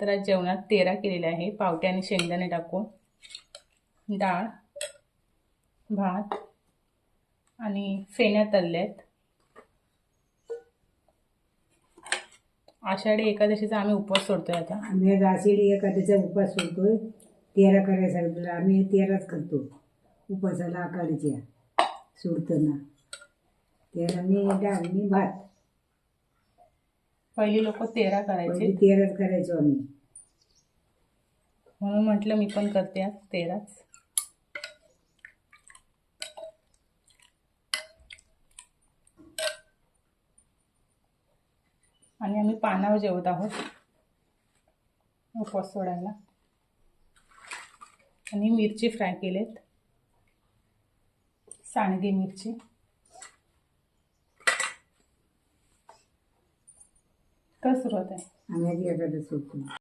तर आज जेवणात तेरा केलेले आहे, पावटे आणि शेंगदाणे टाकून. डाळ, भात आणि फेण्या तळल्यात. आषाढी एकादशीचा आम्ही उपवास सोडतोय आता. आम्ही आज आषाढी एकादशीचा उपवास सोडतोय. तेरा करायला सांगितलं, आम्ही तेराच करतो उपवासाला. आषाढीच्या सोडताना तेरानी डाळ आणि भात. पहिली लोक तेरा करायचे, पहिले तेराच करायचो आम्ही. म्हणून म्हटलं मी पण करते आज तेराच. आणि आम्ही पानावर जेवत आहोत उपवास सोडायला. आणि मिरची फ्राय केलेत, सांडगे मिरची. काय सुरुवात आहे? आम्ही आधी एकादश सोडतो.